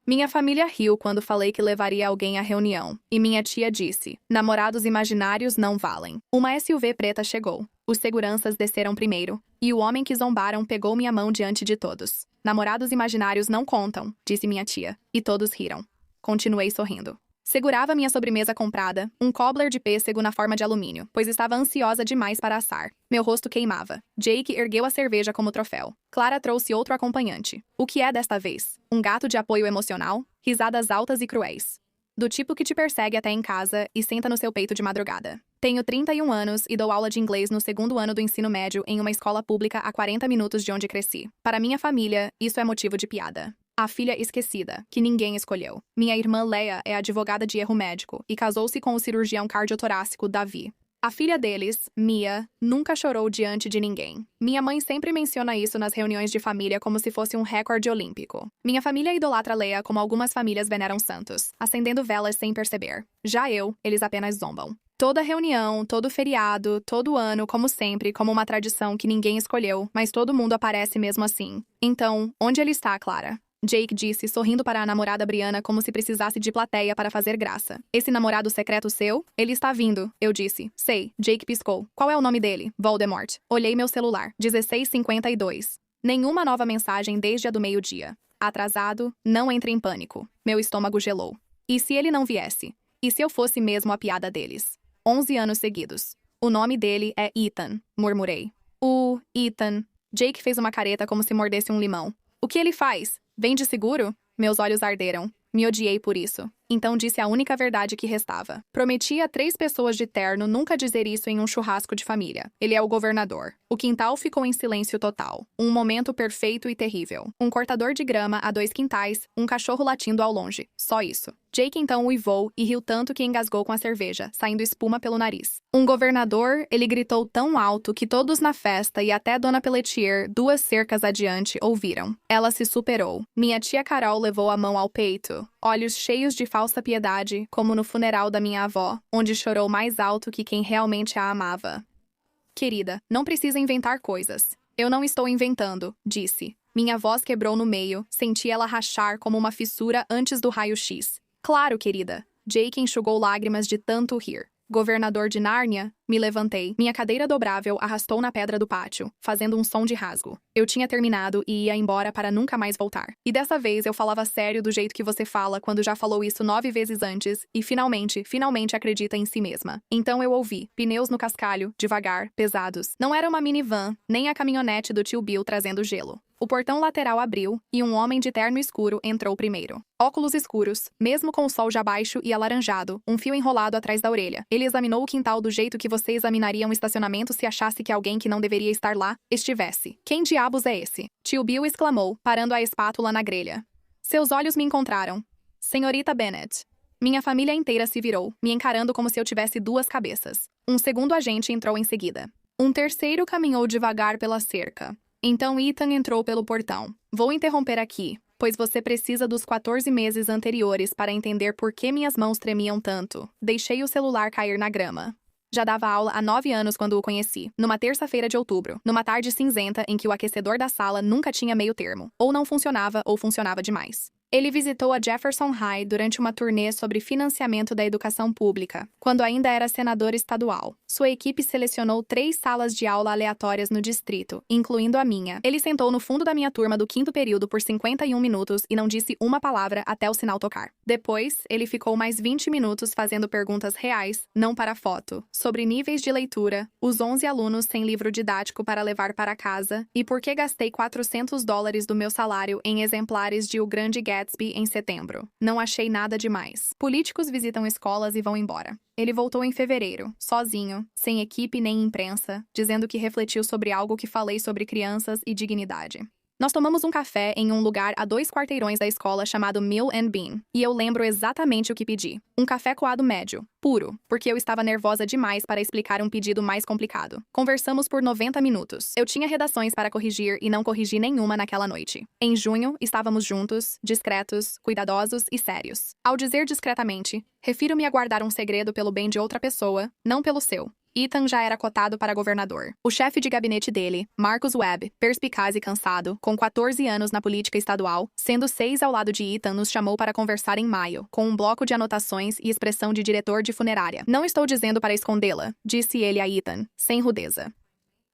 Minha família riu quando falei que levaria alguém à reunião, e minha tia disse: namorados imaginários não valem. Uma SUV preta chegou. Os seguranças desceram primeiro, e o homem que zombaram pegou minha mão diante de todos. Namorados imaginários não contam, disse minha tia, e todos riram. Continuei sorrindo. Segurava minha sobremesa comprada, um cobbler de pêssego na forma de alumínio, pois estava ansiosa demais para assar. Meu rosto queimava. Jake ergueu a cerveja como troféu. Clara trouxe outro acompanhante. O que é desta vez? Um gato de apoio emocional? Risadas altas e cruéis. Do tipo que te persegue até em casa e senta no seu peito de madrugada. Tenho 31 anos e dou aula de inglês no segundo ano do ensino médio em uma escola pública a 40 minutos de onde cresci. Para minha família, isso é motivo de piada. A filha esquecida, que ninguém escolheu. Minha irmã Leia é advogada de erro médico e casou-se com o cirurgião cardiotorácico Davi. A filha deles, Mia, nunca chorou diante de ninguém. Minha mãe sempre menciona isso nas reuniões de família como se fosse um recorde olímpico. Minha família idolatra Leia como algumas famílias veneram santos, acendendo velas sem perceber. Já eles apenas zombam. Toda reunião, todo feriado, todo ano, como sempre, como uma tradição que ninguém escolheu, mas todo mundo aparece mesmo assim. Então, onde ele está, Clara? Jake disse, sorrindo para a namorada Brianna como se precisasse de plateia para fazer graça. Esse namorado secreto seu? Ele está vindo, eu disse. Sei, Jake piscou. Qual é o nome dele? Voldemort. Olhei meu celular. 16h52. Nenhuma nova mensagem desde a do meio-dia. Atrasado, não entre em pânico. Meu estômago gelou. E se ele não viesse? E se eu fosse mesmo a piada deles? 11 anos seguidos. O nome dele é Ethan, murmurei. Ethan. Jake fez uma careta como se mordesse um limão. O que ele faz? Vem de seguro? Meus olhos arderam. Me odiei por isso. Então disse a única verdade que restava. Prometi a 3 pessoas de terno nunca dizer isso em um churrasco de família. Ele é o governador. O quintal ficou em silêncio total. Um momento perfeito e terrível. Um cortador de grama a 2 quintais, um cachorro latindo ao longe. Só isso. Jake então uivou e riu tanto que engasgou com a cerveja, saindo espuma pelo nariz. Um governador, ele gritou tão alto que todos na festa e até Dona Pelletier, 2 cercas adiante, ouviram. Ela se superou. Minha tia Carol levou a mão ao peito, olhos cheios de falsa piedade, como no funeral da minha avó, onde chorou mais alto que quem realmente a amava. Querida, não precisa inventar coisas. Eu não estou inventando, disse. Minha voz quebrou no meio, senti ela rachar como uma fissura antes do raio-x. Claro, querida. Jake enxugou lágrimas de tanto rir. Governador de Nárnia? Me levantei. Minha cadeira dobrável arrastou na pedra do pátio, fazendo um som de rasgo. Eu tinha terminado e ia embora para nunca mais voltar. E dessa vez eu falava sério do jeito que você fala quando já falou isso 9 vezes antes e finalmente acredita em si mesma. Então eu ouvi. Pneus no cascalho, devagar, pesados. Não era uma minivan, nem a caminhonete do tio Bill trazendo gelo. O portão lateral abriu e um homem de terno escuro entrou primeiro. Óculos escuros, mesmo com o sol já baixo e alaranjado, um fio enrolado atrás da orelha. Ele examinou o quintal do jeito que você examinaria um estacionamento se achasse que alguém que não deveria estar lá estivesse. Quem diabos é esse? Tio Bill exclamou, parando a espátula na grelha. Seus olhos me encontraram. Senhorita Bennet. Minha família inteira se virou, me encarando como se eu tivesse 2 cabeças. Um segundo agente entrou em seguida. Um terceiro caminhou devagar pela cerca. Então Ethan entrou pelo portão. Vou interromper aqui, pois você precisa dos 14 meses anteriores para entender por que minhas mãos tremiam tanto. Deixei o celular cair na grama. Já dava aula há 9 anos quando o conheci, numa terça-feira de outubro, numa tarde cinzenta em que o aquecedor da sala nunca tinha meio termo, ou não funcionava ou funcionava demais. Ele visitou a Jefferson High durante uma turnê sobre financiamento da educação pública, quando ainda era senador estadual. Sua equipe selecionou 3 salas de aula aleatórias no distrito, incluindo a minha. Ele sentou no fundo da minha turma do 5º período por 51 minutos e não disse uma palavra até o sinal tocar. Depois, ele ficou mais 20 minutos fazendo perguntas reais, não para foto, sobre níveis de leitura, os 11 alunos sem livro didático para levar para casa e por que gastei $400 do meu salário em exemplares de O Grande Gatsby em setembro. Não achei nada demais. Políticos visitam escolas e vão embora. Ele voltou em fevereiro, sozinho, sem equipe nem imprensa, dizendo que refletiu sobre algo que falei sobre crianças e dignidade. Nós tomamos um café em um lugar a 2 quarteirões da escola chamado Mill and Bean, e eu lembro exatamente o que pedi. Um café coado médio, puro, porque eu estava nervosa demais para explicar um pedido mais complicado. Conversamos por 90 minutos. Eu tinha redações para corrigir e não corrigi nenhuma naquela noite. Em junho, estávamos juntos, discretos, cuidadosos e sérios. Ao dizer discretamente, refiro-me a guardar um segredo pelo bem de outra pessoa, não pelo seu. Ethan já era cotado para governador. O chefe de gabinete dele, Marcus Webb, perspicaz e cansado, com 14 anos na política estadual, sendo 6 ao lado de Ethan, nos chamou para conversar em maio, com um bloco de anotações e expressão de diretor de funerária. Não estou dizendo para escondê-la, disse ele a Ethan, sem rudeza.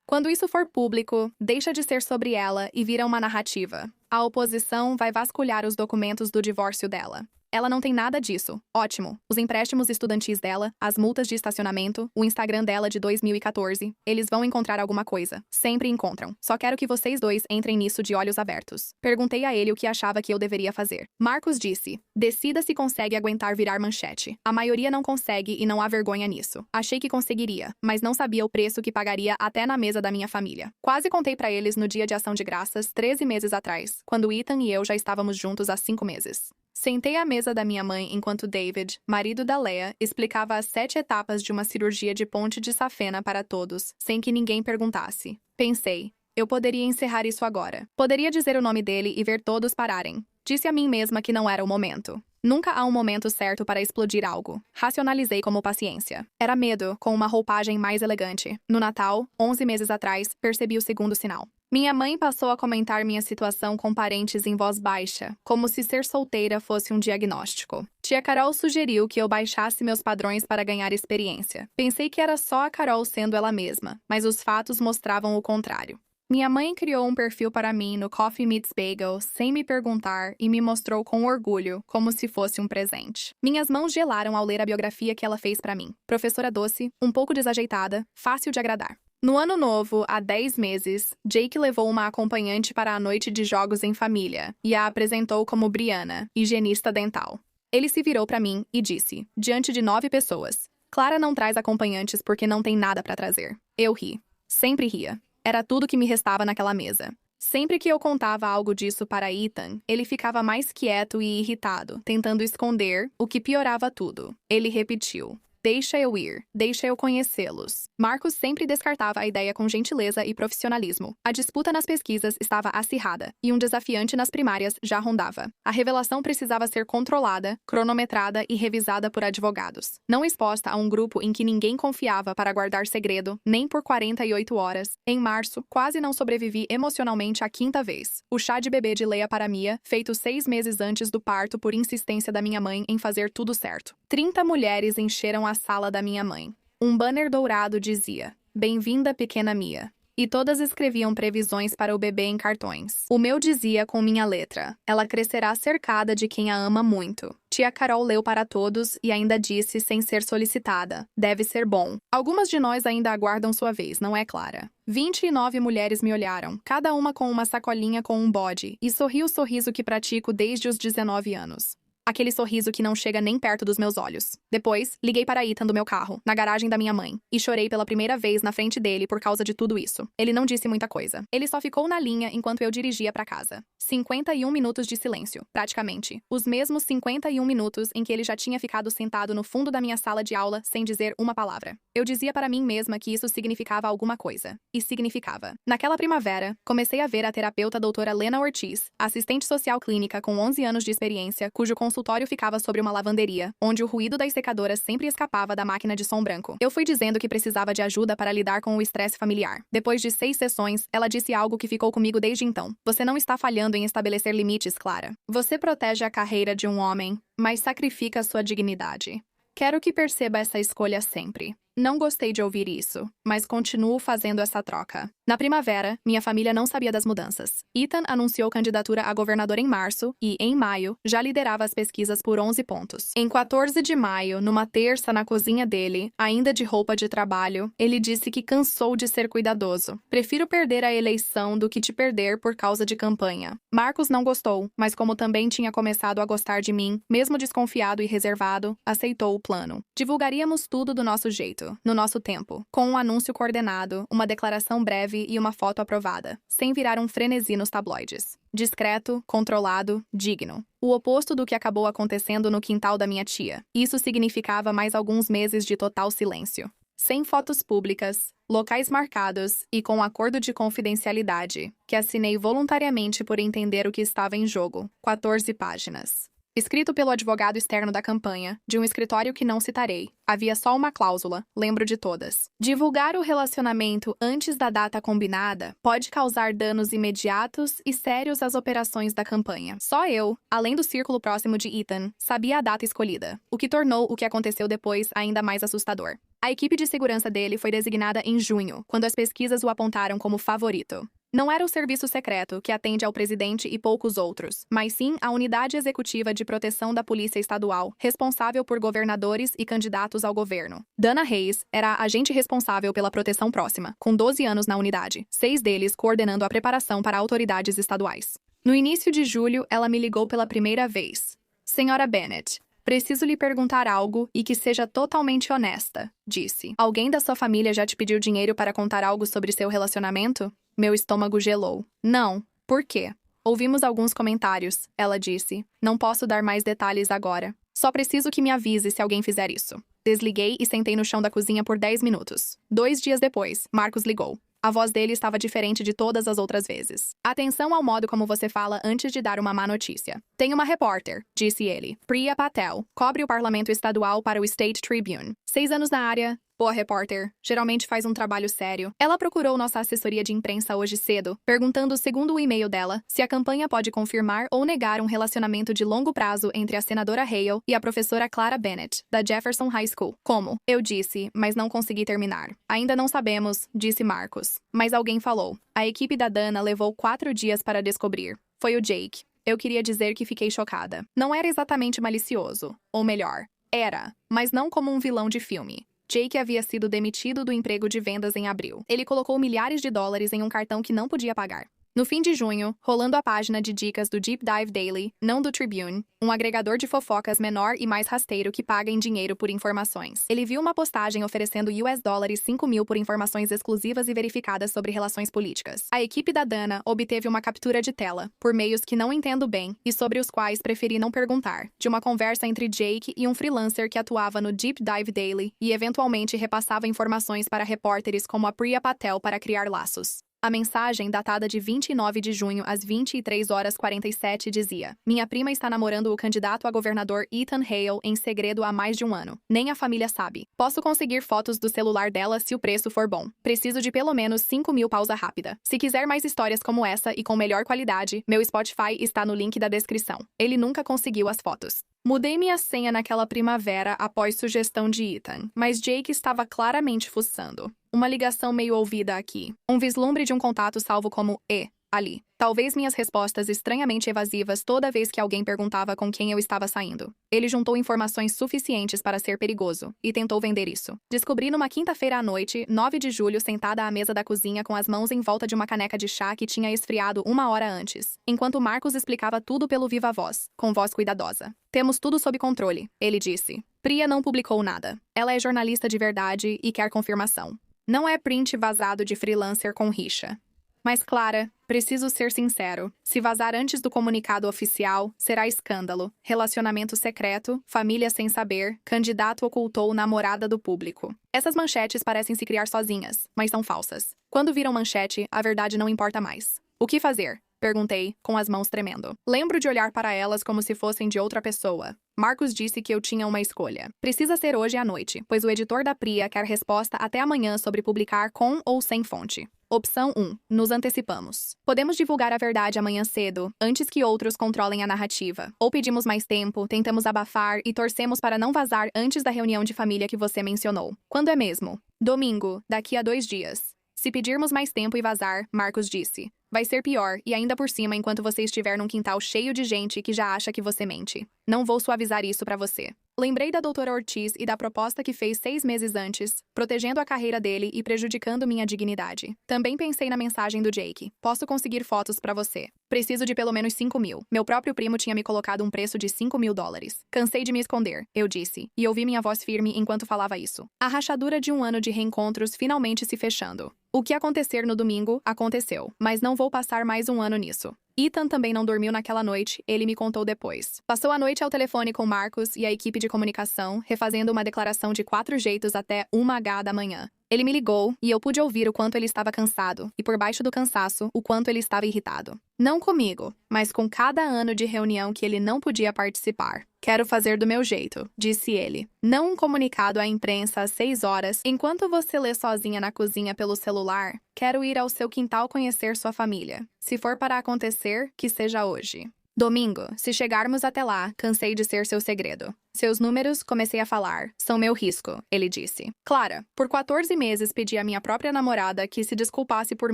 Quando isso for público, deixa de ser sobre ela e vira uma narrativa. A oposição vai vasculhar os documentos do divórcio dela. Ela não tem nada disso. Ótimo. Os empréstimos estudantis dela, as multas de estacionamento, o Instagram dela de 2014. Eles vão encontrar alguma coisa. Sempre encontram. Só quero que vocês dois entrem nisso de olhos abertos. Perguntei a ele o que achava que eu deveria fazer. Marcus disse: decida se consegue aguentar virar manchete. A maioria não consegue e não há vergonha nisso. Achei que conseguiria, mas não sabia o preço que pagaria até na mesa da minha família. Quase contei pra eles no dia de ação de graças, 13 meses atrás, quando Ethan e eu já estávamos juntos há 5 meses. Sentei à mesa da minha mãe enquanto David, marido da Leah, explicava as 7 etapas de uma cirurgia de ponte de safena para todos, sem que ninguém perguntasse. Pensei, eu poderia encerrar isso agora. Poderia dizer o nome dele e ver todos pararem. Disse a mim mesma que não era o momento. Nunca há um momento certo para explodir algo. Racionalizei como paciência. Era medo, com uma roupagem mais elegante. No Natal, 11 meses atrás, percebi o segundo sinal. Minha mãe passou a comentar minha situação com parentes em voz baixa, como se ser solteira fosse um diagnóstico. Tia Carol sugeriu que eu baixasse meus padrões para ganhar experiência. Pensei que era só a Carol sendo ela mesma, mas os fatos mostravam o contrário. Minha mãe criou um perfil para mim no Coffee Meets Bagel sem me perguntar e me mostrou com orgulho, como se fosse um presente. Minhas mãos gelaram ao ler a biografia que ela fez para mim. Professora doce, um pouco desajeitada, fácil de agradar. No ano novo, há 10 meses, Jake levou uma acompanhante para a noite de jogos em família e a apresentou como Brianna, higienista dental. Ele se virou para mim e disse, diante de 9 pessoas, Clara não traz acompanhantes porque não tem nada para trazer. Eu ri. Sempre ria. Era tudo que me restava naquela mesa. Sempre que eu contava algo disso para Ethan, ele ficava mais quieto e irritado, tentando esconder, o que piorava tudo. Ele repetiu. Deixa eu ir, deixa eu conhecê-los. Marcus sempre descartava a ideia com gentileza e profissionalismo. A disputa nas pesquisas estava acirrada, e um desafiante nas primárias já rondava. A revelação precisava ser controlada, cronometrada e revisada por advogados. Não exposta a um grupo em que ninguém confiava para guardar segredo, nem por 48 horas. Em março, quase não sobrevivi emocionalmente a 5ª vez. O chá de bebê de Leia para Mia, feito 6 meses antes do parto por insistência da minha mãe em fazer tudo certo. 30 mulheres encheram a sala da minha mãe. Um banner dourado dizia, Bem-vinda, pequena Mia. E todas escreviam previsões para o bebê em cartões. O meu dizia com minha letra, ela crescerá cercada de quem a ama muito. Tia Carol leu para todos e ainda disse sem ser solicitada, deve ser bom. Algumas de nós ainda aguardam sua vez, não é, Clara? 29 mulheres me olharam, cada uma com uma sacolinha com um bode, e sorri o sorriso que pratico desde os 19 anos. Aquele sorriso que não chega nem perto dos meus olhos. Depois, liguei para Ethan do meu carro, na garagem da minha mãe, e chorei pela primeira vez na frente dele por causa de tudo isso. Ele não disse muita coisa. Ele só ficou na linha enquanto eu dirigia para casa. 51 minutos de silêncio, praticamente. Os mesmos 51 minutos em que ele já tinha ficado sentado no fundo da minha sala de aula sem dizer uma palavra. Eu dizia para mim mesma que isso significava alguma coisa. E significava. Naquela primavera, comecei a ver a terapeuta doutora Lena Ortiz, assistente social clínica com 11 anos de experiência, cujo consultório ficava sobre uma lavanderia, onde o ruído das secadoras sempre escapava da máquina de som branco. Eu fui dizendo que precisava de ajuda para lidar com o estresse familiar. Depois de 6 sessões, ela disse algo que ficou comigo desde então. Você não está falhando em estabelecer limites, Clara. Você protege a carreira de um homem, mas sacrifica sua dignidade. Quero que perceba essa escolha sempre. Não gostei de ouvir isso, mas continuo fazendo essa troca. Na primavera, minha família não sabia das mudanças. Ethan anunciou candidatura a governador em março e, em maio, já liderava as pesquisas por 11 pontos. Em 14 de maio, numa terça na cozinha dele, ainda de roupa de trabalho, ele disse que cansou de ser cuidadoso. Prefiro perder a eleição do que te perder por causa de campanha. Marcus não gostou, mas como também tinha começado a gostar de mim, mesmo desconfiado e reservado, aceitou o plano. Divulgaríamos tudo do nosso jeito, no nosso tempo, com um anúncio coordenado, uma declaração breve e uma foto aprovada, sem virar um frenesi nos tabloides. Discreto, controlado, digno. O oposto do que acabou acontecendo no quintal da minha tia. Isso significava mais alguns meses de total silêncio. Sem fotos públicas, locais marcados e com acordo de confidencialidade, que assinei voluntariamente por entender o que estava em jogo. 14 páginas. escrito pelo advogado externo da campanha, de um escritório que não citarei. Havia só uma cláusula, lembro de todas. Divulgar o relacionamento antes da data combinada pode causar danos imediatos e sérios às operações da campanha. Só eu, além do círculo próximo de Ethan, sabia a data escolhida, o que tornou o que aconteceu depois ainda mais assustador. A equipe de segurança dele foi designada em junho, quando as pesquisas o apontaram como favorito. Não era o serviço secreto, que atende ao presidente e poucos outros, mas sim a Unidade Executiva de Proteção da Polícia Estadual, responsável por governadores e candidatos ao governo. Dana Hayes era a agente responsável pela proteção próxima, com 12 anos na unidade, 6 deles coordenando a preparação para autoridades estaduais. No início de julho, ela me ligou pela primeira vez. Senhora Bennett, preciso lhe perguntar algo e que seja totalmente honesta, disse. Alguém da sua família já te pediu dinheiro para contar algo sobre seu relacionamento? Meu estômago gelou. Não. Por quê? Ouvimos alguns comentários, ela disse. Não posso dar mais detalhes agora. Só preciso que me avise se alguém fizer isso. Desliguei e sentei no chão da cozinha por 10 minutos. 2 dias depois, Marcos ligou. A voz dele estava diferente de todas as outras vezes. Atenção ao modo como você fala antes de dar uma má notícia. Tem uma repórter, disse ele. Priya Patel, cobre o parlamento estadual para o State Tribune. 6 anos na área. Boa repórter, geralmente faz um trabalho sério. Ela procurou nossa assessoria de imprensa hoje cedo, perguntando, segundo o e-mail dela, se a campanha pode confirmar ou negar um relacionamento de longo prazo entre a senadora Hale e a professora Clara Bennett, da Jefferson High School. Como? Eu disse, mas não consegui terminar. Ainda não sabemos, disse Marcos. Mas alguém falou. A equipe da Dana levou 4 dias para descobrir. Foi o Jake. Eu queria dizer que fiquei chocada. Não era exatamente malicioso. Ou melhor, era, mas não como um vilão de filme. Jake havia sido demitido do emprego de vendas em abril. Ele colocou milhares de dólares em um cartão que não podia pagar. No fim de junho, rolando a página de dicas do Deep Dive Daily, não do Tribune, um agregador de fofocas menor e mais rasteiro que paga em dinheiro por informações. Ele viu uma postagem oferecendo US$ 5.000 por informações exclusivas e verificadas sobre relações políticas. A equipe da Dana obteve uma captura de tela, por meios que não entendo bem e sobre os quais preferi não perguntar, de uma conversa entre Jake e um freelancer que atuava no Deep Dive Daily e eventualmente repassava informações para repórteres como a Priya Patel para criar laços. A mensagem, datada de 29 de junho às 23h47, dizia: Minha prima está namorando o candidato a governador Ethan Hale em segredo há mais de um ano. Nem a família sabe. Posso conseguir fotos do celular dela se o preço for bom. Preciso de pelo menos 5.000 pausa rápida. Se quiser mais histórias como essa e com melhor qualidade, meu Spotify está no link da descrição. Ele nunca conseguiu as fotos. Mudei minha senha naquela primavera após sugestão de Ethan, mas Jake estava claramente fuçando. Uma ligação meio ouvida aqui. Um vislumbre de um contato salvo como E, ali. Talvez minhas respostas estranhamente evasivas toda vez que alguém perguntava com quem eu estava saindo. Ele juntou informações suficientes para ser perigoso e tentou vender isso. Descobri numa quinta-feira à noite, 9 de julho, sentada à mesa da cozinha com as mãos em volta de uma caneca de chá que tinha esfriado 1 hora antes, enquanto Marcos explicava tudo pelo viva voz, com voz cuidadosa. Temos tudo sob controle, ele disse. Priya não publicou nada. Ela é jornalista de verdade e quer confirmação. Não é print vazado de freelancer com rixa. Mas, Clara, preciso ser sincero. Se vazar antes do comunicado oficial, será escândalo. Relacionamento secreto, família sem saber, candidato ocultou namorada do público. Essas manchetes parecem se criar sozinhas, mas são falsas. Quando viram manchete, a verdade não importa mais. O que fazer? Perguntei, com as mãos tremendo. Lembro de olhar para elas como se fossem de outra pessoa. Marcos disse que eu tinha uma escolha. Precisa ser hoje à noite, pois o editor da Priya quer resposta até amanhã sobre publicar com ou sem fonte. Opção 1. Nos antecipamos. Podemos divulgar a verdade amanhã cedo, antes que outros controlem a narrativa. Ou pedimos mais tempo, tentamos abafar e torcemos para não vazar antes da reunião de família que você mencionou. Quando é mesmo? Domingo, daqui a 2 dias. Se pedirmos mais tempo e vazar, Marcos disse, vai ser pior e ainda por cima enquanto você estiver num quintal cheio de gente que já acha que você mente. Não vou suavizar isso pra você. Lembrei da doutora Ortiz e da proposta que fez 6 meses antes, protegendo a carreira dele e prejudicando minha dignidade. Também pensei na mensagem do Jake. Posso conseguir fotos pra você. Preciso de pelo menos 5.000. Meu próprio primo tinha me colocado um preço de $5.000. Cansei de me esconder, eu disse, e ouvi minha voz firme enquanto falava isso. A rachadura de um ano de reencontros finalmente se fechando. O que acontecer no domingo, aconteceu, mas não vou passar mais um ano nisso. Ethan também não dormiu naquela noite, ele me contou depois. Passou a noite ao telefone com Marcos e a equipe de comunicação, refazendo uma declaração de 4 jeitos até 1h da manhã. Ele me ligou e eu pude ouvir o quanto ele estava cansado e, por baixo do cansaço, o quanto ele estava irritado. Não comigo, mas com cada ano de reunião que ele não podia participar. Quero fazer do meu jeito, disse ele. Não um comunicado à imprensa às 6 horas, enquanto você lê sozinha na cozinha pelo celular. Quero ir ao seu quintal conhecer sua família. Se for para acontecer, que seja hoje. Domingo, se chegarmos até lá, cansei de ser seu segredo. Seus números, comecei a falar, são meu risco, ele disse. Clara, por 14 meses pedi à minha própria namorada que se desculpasse por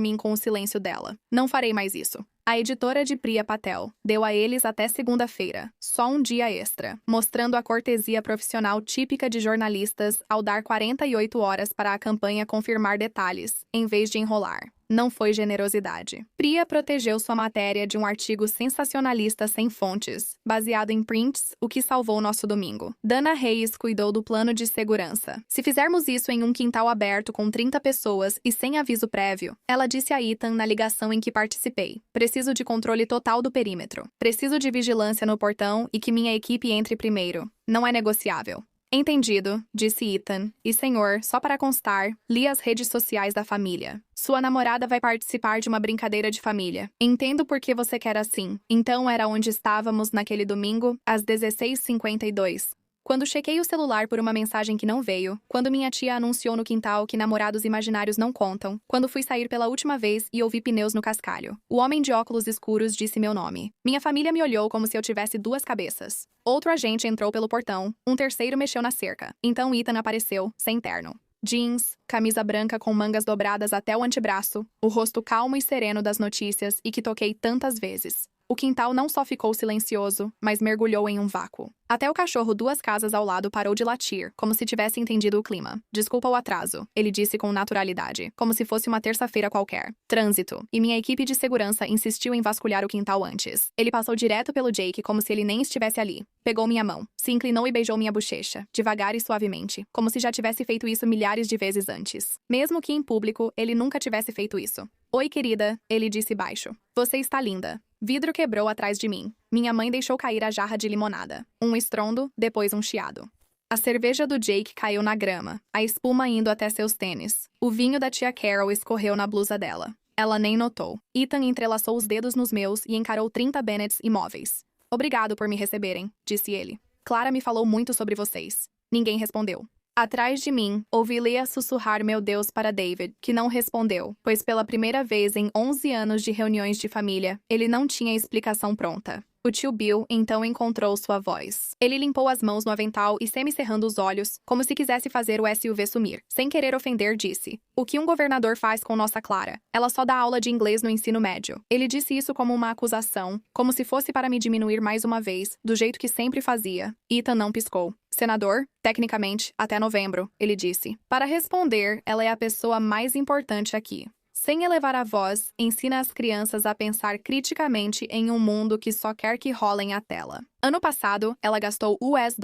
mim com o silêncio dela. Não farei mais isso. A editora de Priya Patel deu a eles até segunda-feira, só um dia extra, mostrando a cortesia profissional típica de jornalistas ao dar 48 horas para a campanha confirmar detalhes, em vez de enrolar. Não foi generosidade. Priya protegeu sua matéria de um artigo sensacionalista sem fontes, baseado em prints, o que salvou nosso domingo. Dana Reis cuidou do plano de segurança. Se fizermos isso em um quintal aberto com 30 pessoas e sem aviso prévio, ela disse a Ethan na ligação em que participei. Preciso de controle total do perímetro. Preciso de vigilância no portão e que minha equipe entre primeiro. Não é negociável. Entendido, disse Ethan. E senhor, só para constar, li as redes sociais da família. Sua namorada vai participar de uma brincadeira de família. Entendo por que você quer assim. Então era onde estávamos naquele domingo, às 16h52. Quando chequei o celular por uma mensagem que não veio, quando minha tia anunciou no quintal que namorados imaginários não contam, quando fui sair pela última vez e ouvi pneus no cascalho. O homem de óculos escuros disse meu nome. Minha família me olhou como se eu tivesse duas cabeças. Outro agente entrou pelo portão, um terceiro mexeu na cerca. Então Ethan apareceu, sem terno. Jeans, camisa branca com mangas dobradas até o antebraço, o rosto calmo e sereno das notícias e que toquei tantas vezes. O quintal não só ficou silencioso, mas mergulhou em um vácuo. Até o cachorro 2 casas ao lado parou de latir, como se tivesse entendido o clima. Desculpa o atraso, ele disse com naturalidade, como se fosse uma terça-feira qualquer. Trânsito. E minha equipe de segurança insistiu em vasculhar o quintal antes. Ele passou direto pelo Jake como se ele nem estivesse ali. Pegou minha mão, se inclinou e beijou minha bochecha, devagar e suavemente, como se já tivesse feito isso milhares de vezes antes. Mesmo que em público, ele nunca tivesse feito isso. Oi, querida, ele disse baixo. Você está linda. Vidro quebrou atrás de mim. Minha mãe deixou cair a jarra de limonada. Um estrondo, depois um chiado. A cerveja do Jake caiu na grama, a espuma indo até seus tênis. O vinho da tia Carol escorreu na blusa dela. Ela nem notou. Ethan entrelaçou os dedos nos meus e encarou 30 Bennetts imóveis. Obrigado por me receberem, disse ele. Clara me falou muito sobre vocês. Ninguém respondeu. Atrás de mim, ouvi Leah sussurrar meu Deus para David, que não respondeu, pois pela primeira vez em 11 anos de reuniões de família, ele não tinha explicação pronta. O tio Bill então encontrou sua voz. Ele limpou as mãos no avental e semicerrando os olhos, como se quisesse fazer o SUV sumir. Sem querer ofender, disse. O que um governador faz com nossa Clara? Ela só dá aula de inglês no ensino médio. Ele disse isso como uma acusação, como se fosse para me diminuir mais uma vez, do jeito que sempre fazia. Ethan não piscou. Senador, tecnicamente, até novembro, ele disse. Para responder, ela é a pessoa mais importante aqui. Sem elevar a voz, ensina as crianças a pensar criticamente em um mundo que só quer que rolem a tela. Ano passado, ela gastou US$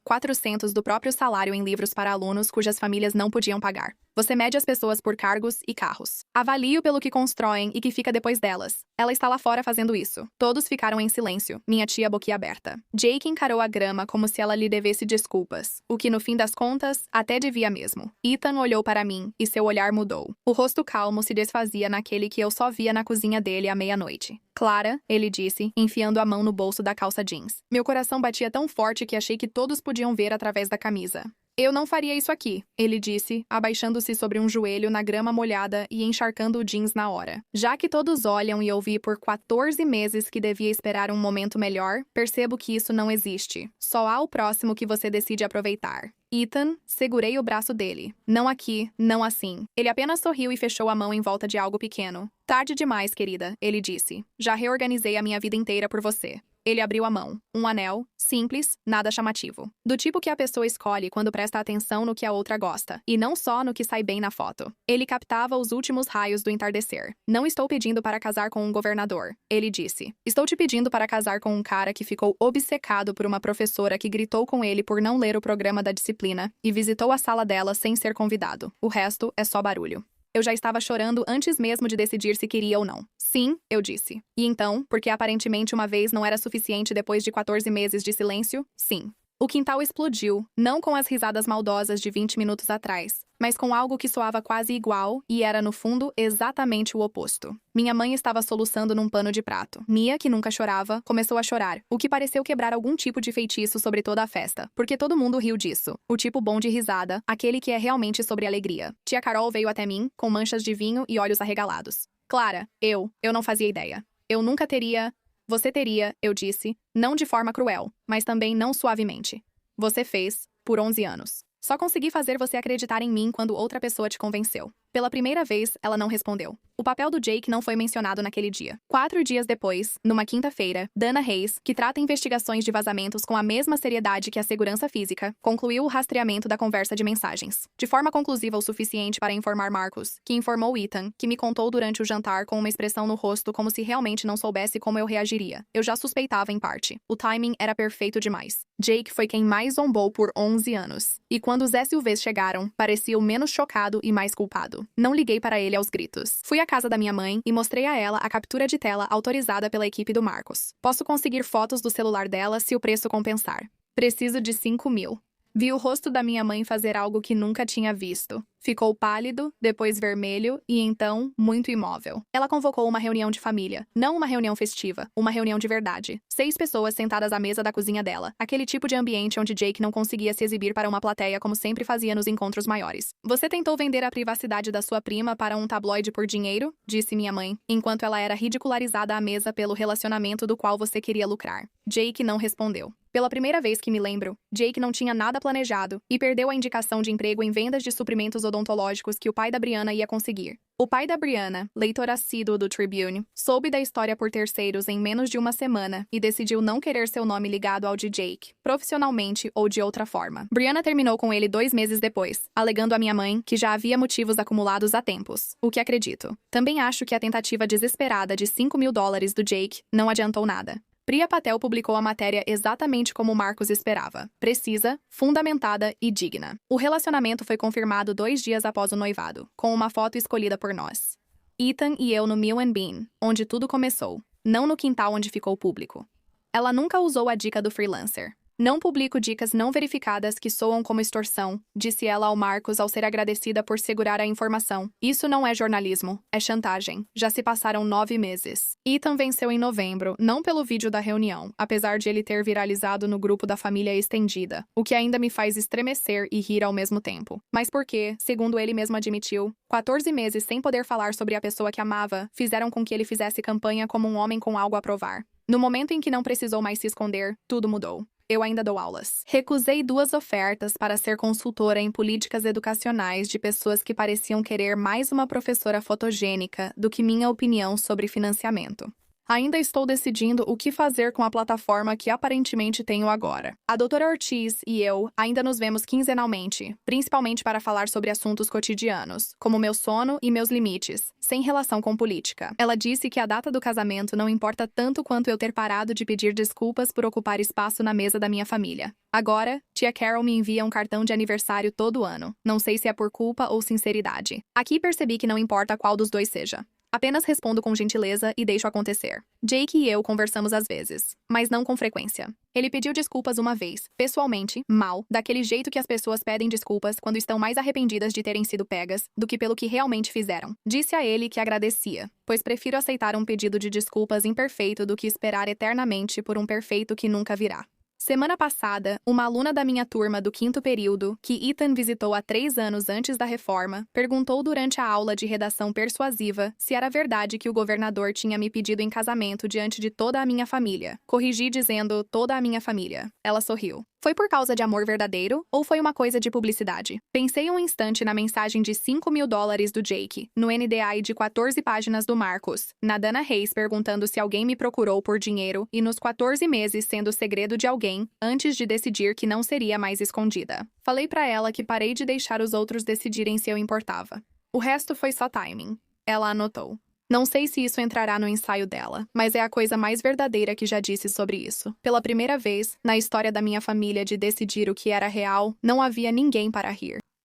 400 do próprio salário em livros para alunos cujas famílias não podiam pagar. Você mede as pessoas por cargos e carros. Avalie-o pelo que constroem e que fica depois delas. Ela está lá fora fazendo isso. Todos ficaram em silêncio, minha tia boquiaberta. Jake encarou a grama como se ela lhe devesse desculpas, o que no fim das contas, até devia mesmo. Ethan olhou para mim e seu olhar mudou. O rosto calmo se desfazia naquele que eu só via na cozinha dele à meia-noite. Clara, ele disse, enfiando a mão no bolso da calça jeans. Meu coração batia tão forte que achei que todos podiam ver através da camisa. Eu não faria isso aqui, ele disse, abaixando-se sobre um joelho na grama molhada e encharcando o jeans na hora. Já que todos olham e ouvi por 14 meses que devia esperar um momento melhor, percebo que isso não existe. Só há o próximo que você decide aproveitar. Ethan, segurei o braço dele. Não aqui, não assim. Ele apenas sorriu e fechou a mão em volta de algo pequeno. Tarde demais, querida, ele disse. Já reorganizei a minha vida inteira por você. Ele abriu a mão. Um anel, simples, nada chamativo. Do tipo que a pessoa escolhe quando presta atenção no que a outra gosta, e não só no que sai bem na foto. Ele captava os últimos raios do entardecer. Não estou pedindo para casar com um governador, ele disse. Estou te pedindo para casar com um cara que ficou obcecado por uma professora que gritou com ele por não ler o programa da disciplina e visitou a sala dela sem ser convidado. O resto é só barulho. Eu já estava chorando antes mesmo de decidir se queria ou não. Sim, eu disse. E então, porque aparentemente uma vez não era suficiente depois de 14 meses de silêncio, sim. O quintal explodiu, não com as risadas maldosas de 20 minutos atrás, mas com algo que soava quase igual e era, no fundo, exatamente o oposto. Minha mãe estava soluçando num pano de prato. Mia, que nunca chorava, começou a chorar, o que pareceu quebrar algum tipo de feitiço sobre toda a festa, porque todo mundo riu disso. O tipo bom de risada, aquele que é realmente sobre alegria. Tia Carol veio até mim, com manchas de vinho e olhos arregalados. Clara, eu não fazia ideia. Eu nunca teria... Você teria, eu disse, não de forma cruel, mas também não suavemente. Você fez, por 11 anos. Só consegui fazer você acreditar em mim quando outra pessoa te convenceu. Pela primeira vez, ela não respondeu. O papel do Jake não foi mencionado naquele dia. 4 dias depois, numa quinta-feira, Dana Hayes, que trata investigações de vazamentos com a mesma seriedade que a segurança física, concluiu o rastreamento da conversa de mensagens. De forma conclusiva o suficiente para informar Marcus, que informou Ethan, que me contou durante o jantar com uma expressão no rosto como se realmente não soubesse como eu reagiria. Eu já suspeitava em parte. O timing era perfeito demais. Jake foi quem mais zombou por 11 anos. E quando os SUVs chegaram, parecia o menos chocado e mais culpado. Não liguei para ele aos gritos. Fui à casa da minha mãe e mostrei a ela a captura de tela autorizada pela equipe do Marcus. Posso conseguir fotos do celular dela se o preço compensar. Preciso de 5.000. Vi o rosto da minha mãe fazer algo que nunca tinha visto. Ficou pálido, depois vermelho e então muito imóvel. Ela convocou uma reunião de família, não uma reunião festiva, uma reunião de verdade. 6 pessoas sentadas à mesa da cozinha dela, aquele tipo de ambiente onde Jake não conseguia se exibir para uma plateia como sempre fazia nos encontros maiores. Você tentou vender a privacidade da sua prima para um tabloide por dinheiro? Disse minha mãe, enquanto ela era ridicularizada à mesa pelo relacionamento do qual você queria lucrar. Jake não respondeu. Pela primeira vez que me lembro, Jake não tinha nada planejado e perdeu a indicação de emprego em vendas de suprimentos odontológicos que o pai da Brianna ia conseguir. O pai da Brianna, leitor assíduo do Tribune, soube da história por terceiros em menos de uma semana e decidiu não querer seu nome ligado ao de Jake, profissionalmente ou de outra forma. Brianna terminou com ele 2 meses depois, alegando à minha mãe que já havia motivos acumulados há tempos, o que acredito. Também acho que a tentativa desesperada de $5.000 do Jake não adiantou nada. Priya Patel publicou a matéria exatamente como Marcus esperava. Precisa, fundamentada e digna. O relacionamento foi confirmado 2 dias após o noivado, com uma foto escolhida por nós. Ethan e eu no Mill & Bean, onde tudo começou, não no quintal onde ficou público. Ela nunca usou a dica do freelancer. Não publico dicas não verificadas que soam como extorsão, disse ela ao Marcus ao ser agradecida por segurar a informação. Isso não é jornalismo, é chantagem. Já se passaram 9 meses. Ethan venceu em novembro, não pelo vídeo da reunião, apesar de ele ter viralizado no grupo da família estendida, o que ainda me faz estremecer e rir ao mesmo tempo. Mas porque, segundo ele mesmo admitiu, 14 meses sem poder falar sobre a pessoa que amava, fizeram com que ele fizesse campanha como um homem com algo a provar. No momento em que não precisou mais se esconder, tudo mudou. Eu ainda dou aulas. Recusei 2 ofertas para ser consultora em políticas educacionais de pessoas que pareciam querer mais uma professora fotogênica do que minha opinião sobre financiamento. Ainda estou decidindo o que fazer com a plataforma que aparentemente tenho agora. A doutora Ortiz e eu ainda nos vemos quinzenalmente, principalmente para falar sobre assuntos cotidianos, como meu sono e meus limites, sem relação com política. Ela disse que a data do casamento não importa tanto quanto eu ter parado de pedir desculpas por ocupar espaço na mesa da minha família. Agora, tia Carol me envia um cartão de aniversário todo ano. Não sei se é por culpa ou sinceridade. Aqui percebi que não importa qual dos dois seja. Apenas respondo com gentileza e deixo acontecer. Jake e eu conversamos às vezes, mas não com frequência. Ele pediu desculpas uma vez, pessoalmente, mal, daquele jeito que as pessoas pedem desculpas quando estão mais arrependidas de terem sido pegas do que pelo que realmente fizeram. Disse a ele que agradecia, pois prefiro aceitar um pedido de desculpas imperfeito do que esperar eternamente por um perfeito que nunca virá. Semana passada, uma aluna da minha turma do 5º período, que Ethan visitou há 3 anos antes da reforma, perguntou durante a aula de redação persuasiva se era verdade que o governador tinha me pedido em casamento diante de toda a minha família. Corrigi dizendo toda a minha família. Ela sorriu. Foi por causa de amor verdadeiro ou foi uma coisa de publicidade? Pensei um instante na mensagem de $5.000 do Jake, no NDA de 14 páginas do Marcus, na Dana Hayes perguntando se alguém me procurou por dinheiro e nos 14 meses sendo segredo de alguém, antes de decidir que não seria mais escondida. Falei pra ela que parei de deixar os outros decidirem se eu importava. O resto foi só timing. Ela anotou. Não sei se isso entrará no ensaio dela, mas é a coisa mais verdadeira que já disse sobre isso. Pela primeira vez, na história da minha família de decidir o que era real, não havia ninguém para rir.